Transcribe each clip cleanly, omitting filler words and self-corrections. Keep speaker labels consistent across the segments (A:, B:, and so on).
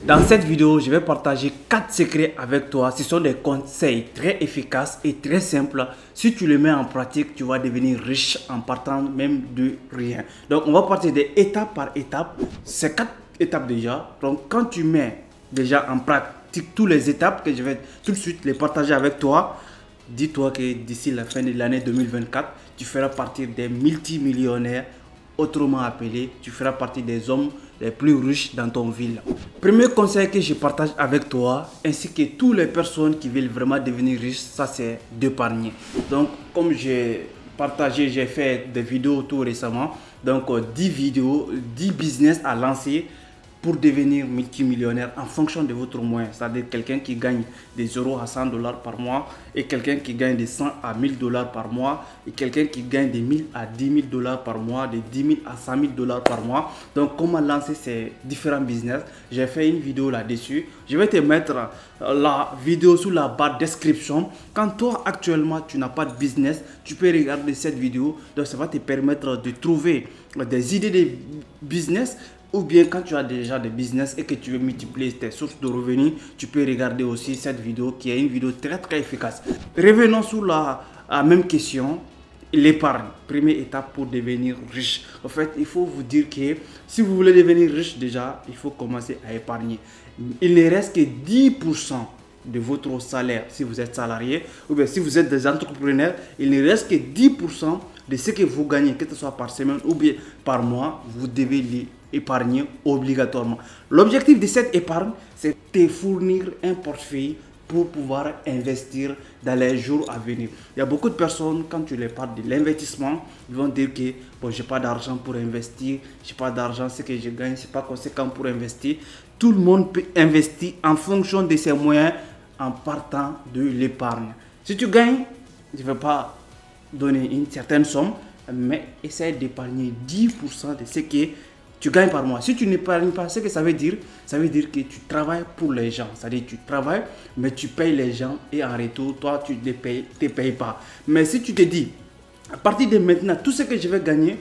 A: Dans cette vidéo, je vais partager 4 secrets avec toi. Ce sont des conseils très efficaces et très simples. Si tu les mets en pratique, tu vas devenir riche en partant même de rien. Donc, on va partir des étape par étape. C'est 4 étapes déjà. Donc, quand tu mets déjà en pratique toutes les étapes que je vais tout de suite les partager avec toi, dis-toi que d'ici la fin de l'année 2024, tu feras partie des multimillionnaires. Autrement appelé, tu feras partie des hommes les plus riches dans ton ville. Premier conseil que je partage avec toi, ainsi que toutes les personnes qui veulent vraiment devenir riches, ça c'est d'épargner. Donc, comme j'ai partagé, j'ai fait des vidéos tout récemment. Donc, 10 vidéos, 10 business à lancer pour devenir multimillionnaire en fonction de votre moyen. C'est-à-dire quelqu'un qui gagne des euros à 100 $ par mois et quelqu'un qui gagne des 100 à 1000 $ par mois et quelqu'un qui gagne des 1000 à 10 000 $ par mois, des 10 000 à 100 000 $ par mois. Donc, comment lancer ces différents business? J'ai fait une vidéo là-dessus. Je vais te mettre la vidéo sous la barre description. Quand toi, actuellement, tu n'as pas de business, tu peux regarder cette vidéo. Donc, ça va te permettre de trouver des idées de business. Ou bien quand tu as déjà des business et que tu veux multiplier tes sources de revenus, tu peux regarder aussi cette vidéo qui est une vidéo très efficace. Revenons sur la même question, l'épargne. Première étape pour devenir riche. En fait, il faut vous dire que si vous voulez devenir riche déjà, il faut commencer à épargner. Il ne reste que 10% de votre salaire si vous êtes salarié ou bien si vous êtes des entrepreneurs, il ne reste que 10% de ce que vous gagnez, que ce soit par semaine ou bien par mois, vous devez l'épargner obligatoirement. L'objectif de cette épargne, c'est de fournir un portefeuille pour pouvoir investir dans les jours à venir. Il y a beaucoup de personnes, quand tu les parles de l'investissement, ils vont dire que bon, j'ai pas d'argent pour investir, j'ai pas d'argent, ce que je gagne, c'est pas conséquent pour investir. Tout le monde peut investir en fonction de ses moyens en partant de l'épargne. Si tu gagnes, je ne vais pas donner une certaine somme, mais essaye d'épargner 10% de ce que tu gagnes par mois. Si tu n'épargnes pas, ce que ça veut dire que tu travailles pour les gens. C'est-à-dire que tu travailles, mais tu payes les gens et en retour, toi, tu ne te payes pas. Mais si tu te dis, à partir de maintenant, tout ce que je vais gagner,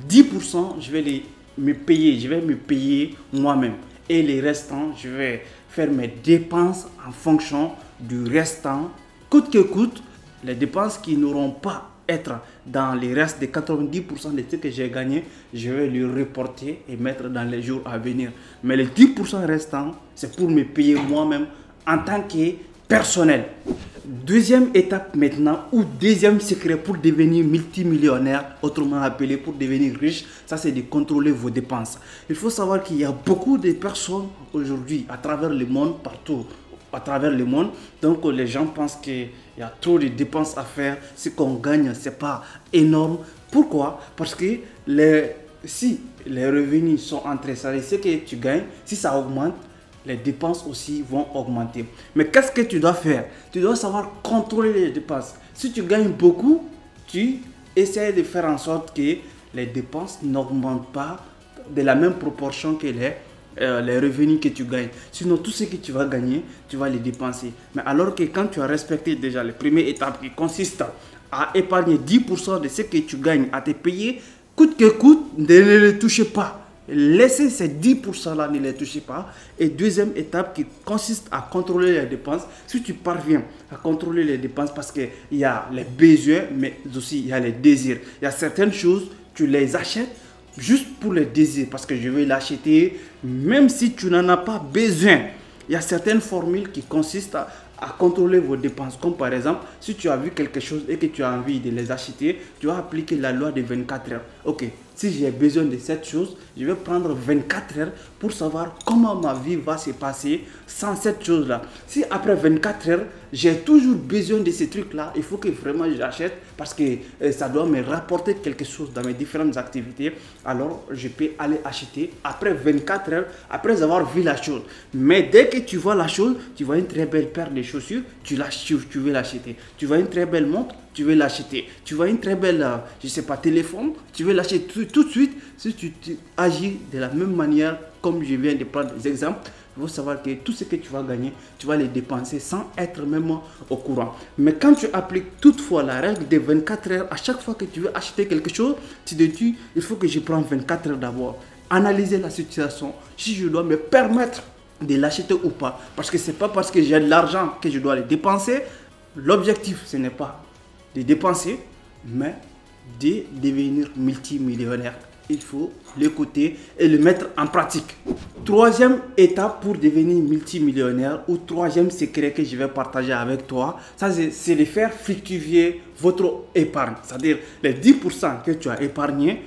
A: 10%, je vais me payer moi-même. Et les restants, je vais faire mes dépenses en fonction du restant. Coûte que coûte, les dépenses qui n'auront pas être dans les restes de 90% de ce que j'ai gagné, je vais le reporter et mettre dans les jours à venir. Mais les 10% restants, c'est pour me payer moi-même en tant que personnel. Deuxième étape maintenant, ou deuxième secret pour devenir multimillionnaire, autrement appelé pour devenir riche, ça c'est de contrôler vos dépenses. Il faut savoir qu'il y a beaucoup de personnes aujourd'hui à travers le monde, partout à travers le monde. Donc les gens pensent qu'il y a trop de dépenses à faire. Ce qu'on gagne, c'est pas énorme. Pourquoi? Parce que si les revenus sont entrés, ça veut dire ce que tu gagnes, si ça augmente, les dépenses aussi vont augmenter. Mais qu'est-ce que tu dois faire? Tu dois savoir contrôler les dépenses. Si tu gagnes beaucoup, tu essaies de faire en sorte que les dépenses n'augmentent pas de la même proportion que les revenus que tu gagnes. Sinon, tout ce que tu vas gagner, tu vas les dépenser. Mais alors que quand tu as respecté déjà les premières étapes qui consistent à épargner 10% de ce que tu gagnes, à te payer, coûte que coûte, ne les touchez pas. Laissez ces 10% là, ne les touchez pas. Et deuxième étape qui consiste à contrôler les dépenses. Si tu parviens à contrôler les dépenses, parce qu'il y a les besoins, mais aussi il y a les désirs. Il y a certaines choses, tu les achètes juste pour les désirs, parce que je vais l'acheter, même si tu n'en as pas besoin. Il y a certaines formules qui consistent à contrôler vos dépenses. Comme par exemple, si tu as vu quelque chose et que tu as envie de les acheter, tu vas appliquer la loi de 24 heures. Ok, si j'ai besoin de cette chose, je vais prendre 24 heures pour savoir comment ma vie va se passer sans cette chose-là. Si après 24 heures, j'ai toujours besoin de ces trucs-là, il faut que vraiment j'achète parce que ça doit me rapporter quelque chose dans mes différentes activités. Alors, je peux aller acheter après 24 heures, après avoir vu la chose. Mais dès que tu vois la chose, tu vois une très belle paire de chaussures, tu veux l'acheter. Tu vois une très belle montre, tu veux l'acheter. Tu vois une très belle, je sais pas, téléphone, tu veux l'acheter tout de suite. Si tu agis de la même manière, comme je viens de prendre des exemples, il faut savoir que tout ce que tu vas gagner, tu vas les dépenser sans être même au courant. Mais quand tu appliques toutefois la règle des 24 heures, à chaque fois que tu veux acheter quelque chose, tu te dis, il faut que je prenne 24 heures d'abord. Analyser la situation, si je dois me permettre de l'acheter ou pas. Parce que c'est pas parce que j'ai de l'argent que je dois le dépenser. L'objectif, ce n'est pas de dépenser, mais de devenir multimillionnaire. Il faut l'écouter et le mettre en pratique. Troisième étape pour devenir multimillionnaire, ou troisième secret que je vais partager avec toi, ça c'est de faire fructifier votre épargne. C'est-à-dire les 10% que tu as épargné,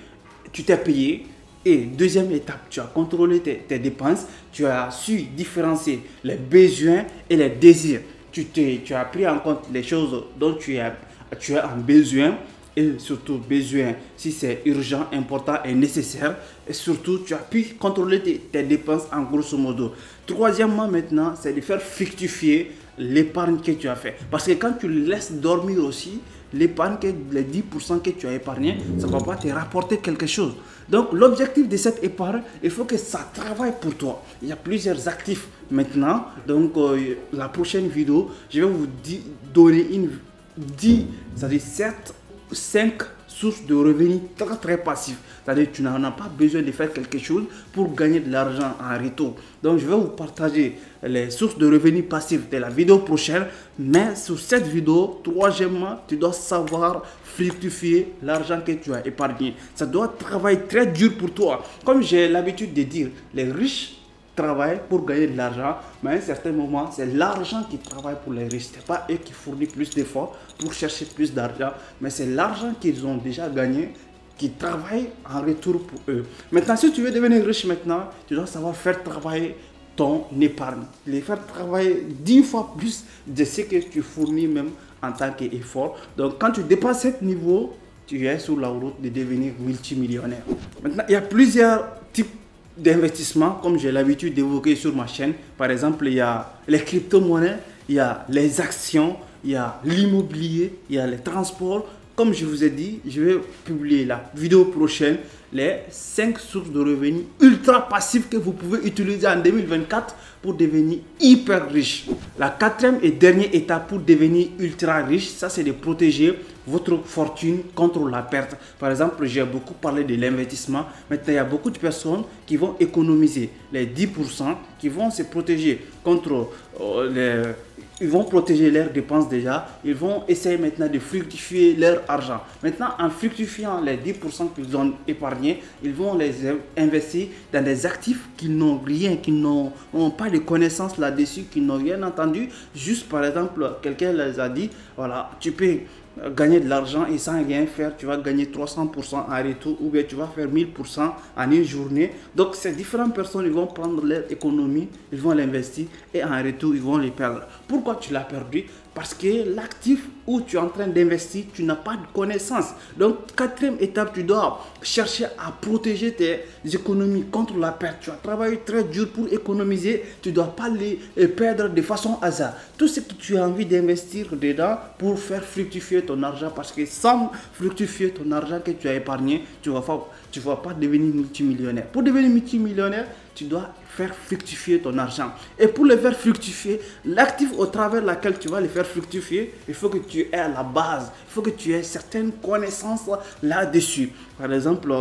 A: tu t'es payé. Et deuxième étape, tu as contrôlé tes dépenses, tu as su différencier les besoins et les désirs. Tu as pris en compte les choses dont tu as un besoin, et surtout besoin si c'est urgent, important et nécessaire. Et surtout, tu as pu contrôler tes dépenses en grosso modo. Troisièmement maintenant, c'est de faire fructifier l'épargne que tu as fait. Parce que quand tu laisses dormir aussi, l'épargne, les 10% que tu as épargné, ça ne va pas te rapporter quelque chose. Donc l'objectif de cette épargne, il faut que ça travaille pour toi. Il y a plusieurs actifs maintenant. Donc la prochaine vidéo, je vais vous donner 5 sources de revenus très passifs. C'est-à-dire que tu n'en as pas besoin de faire quelque chose pour gagner de l'argent en retour. Donc je vais vous partager les sources de revenus passifs de la vidéo prochaine. Mais sur cette vidéo, troisièmement, tu dois savoir fructifier l'argent que tu as épargné. Ça doit travailler très dur pour toi. Comme j'ai l'habitude de dire, les riches travaillent pour gagner de l'argent, mais à un certain moment, c'est l'argent qui travaille pour les riches. Ce n'est pas eux qui fournissent plus d'efforts pour chercher plus d'argent, mais c'est l'argent qu'ils ont déjà gagné qui travaille en retour pour eux. Maintenant, si tu veux devenir riche maintenant, tu dois savoir faire travailler ton épargne. Les faire travailler 10 fois plus de ce que tu fournis même en tant qu'effort. Donc, quand tu dépasses ce niveau, tu es sur la route de devenir multimillionnaire. Maintenant, il y a plusieurs types d'investissement, comme j'ai l'habitude d'évoquer sur ma chaîne. Par exemple, il y a les crypto-monnaies, il y a les actions, il y a l'immobilier, il y a les transports. Comme je vous ai dit, je vais publier la vidéo prochaine, les 5 sources de revenus ultra passifs que vous pouvez utiliser en 2024 pour devenir hyper riche. La quatrième et dernière étape pour devenir ultra riche, ça c'est de protéger votre fortune contre la perte. Par exemple, j'ai beaucoup parlé de l'investissement. Maintenant, il y a beaucoup de personnes qui vont économiser les 10%, qui vont se protéger contre ils vont protéger leurs dépenses déjà. Ils vont essayer maintenant de fructifier leur argent. Maintenant, en fructifiant les 10% qu'ils ont épargnés, ils vont les investir dans des actifs qui n'ont rien, qui n'ont pas de connaissances là-dessus, qui n'ont rien entendu. Juste par exemple, quelqu'un les a dit, voilà, tu peux gagner de l'argent et sans rien faire, tu vas gagner 300% en retour, ou bien tu vas faire 1000% en une journée. Donc ces différentes personnes, ils vont prendre leur économie, ils vont l'investir et en retour, ils vont les perdre. Pourquoi tu l'as perdu? Parce que l'actif où tu es en train d'investir, tu n'as pas de connaissances. Donc, quatrième étape, tu dois chercher à protéger tes économies contre la perte. Tu as travaillé très dur pour économiser. Tu ne dois pas les perdre de façon hasard. Tout ce que tu as envie d'investir dedans pour faire fructifier ton argent. Parce que sans fructifier ton argent que tu as épargné, tu ne vas pas devenir multimillionnaire. Pour devenir multimillionnaire, tu dois faire fructifier ton argent. Et pour le faire fructifier, l'actif au travers lequel tu vas le faire fructifier, il faut que tu aies à la base, il faut que tu aies certaines connaissances là-dessus. Par exemple,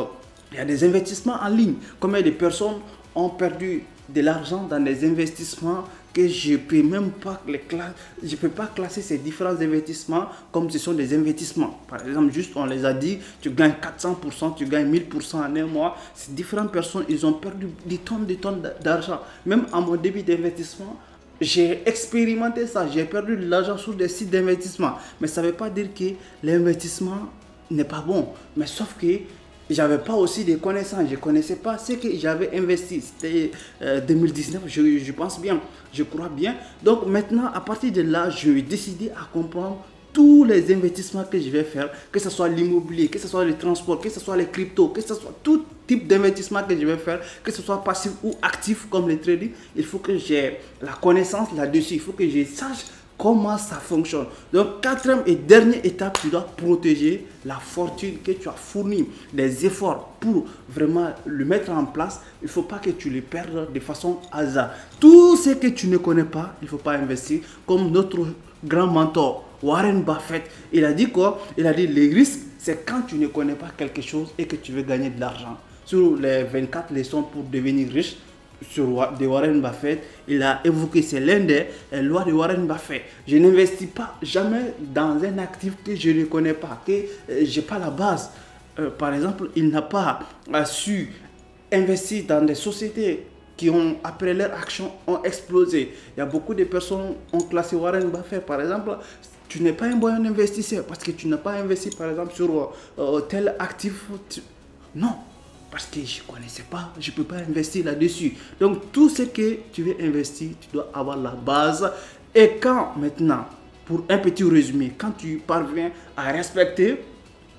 A: il y a des investissements en ligne. Combien de personnes ont perdu de l'argent dans des investissements que je peux même pas je peux pas classer ces différents investissements comme ce sont des investissements. Par exemple, juste on les a dit, tu gagnes 400%, tu gagnes 1000% en un mois. Ces différentes personnes, ils ont perdu des tonnes d'argent. Même à mon début d'investissement, j'ai expérimenté ça, j'ai perdu de l'argent sur des sites d'investissement. Mais ça ne veut pas dire que l'investissement n'est pas bon. Mais sauf que j'avais pas aussi des connaissances, je connaissais pas ce que j'avais investi. C'était 2019, je pense bien, je crois bien. Donc maintenant, à partir de là, je vais décider à comprendre tous les investissements que je vais faire, que ce soit l'immobilier, que ce soit le transport, que ce soit les cryptos, que ce soit tout type d'investissement que je vais faire, que ce soit passif ou actif comme le trading. Il faut que j'ai la connaissance là-dessus, il faut que je sache comment ça fonctionne. Donc, quatrième et dernière étape, tu dois protéger la fortune que tu as fournie, des efforts pour vraiment le mettre en place. Il ne faut pas que tu les perdes de façon hasard. Tout ce que tu ne connais pas, il ne faut pas investir. Comme notre grand mentor, Warren Buffett, il a dit quoi? Il a dit les risques, c'est quand tu ne connais pas quelque chose et que tu veux gagner de l'argent. Sur les 24 leçons pour devenir riche, de Warren Buffett. Il a évoqué, c'est l'un des lois de Warren Buffett. Je n'investis pas jamais dans un actif que je ne connais pas, que je n'ai pas la base. Par exemple, il n'a pas su investir dans des sociétés qui ont, après leur action, ont explosé. Il y a beaucoup de personnes qui ont classé Warren Buffett, par exemple. Tu n'es pas un bon investisseur parce que tu n'as pas investi, par exemple, sur tel actif. Non, parce que je ne connaissais pas, je ne peux pas investir là-dessus. Donc, tout ce que tu veux investir, tu dois avoir la base. Et quand, maintenant, pour un petit résumé, quand tu parviens à respecter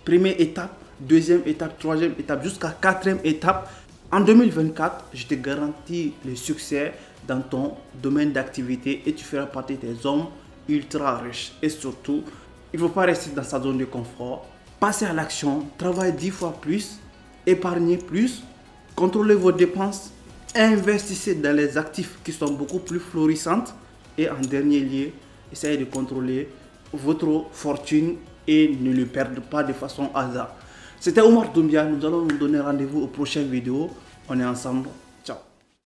A: première étape, deuxième étape, troisième étape, jusqu'à quatrième étape, en 2024, je te garantis le succès dans ton domaine d'activité et tu feras partie des hommes ultra riches. Et surtout, il ne faut pas rester dans sa zone de confort. Passez à l'action, travaillez 10 fois plus, épargnez plus, contrôlez vos dépenses, investissez dans les actifs qui sont beaucoup plus florissantes et en dernier lieu, essayez de contrôler votre fortune et ne le perdez pas de façon hasard. C'était Omar Doumbia, nous allons nous donner rendez-vous aux prochaines vidéos. On est ensemble.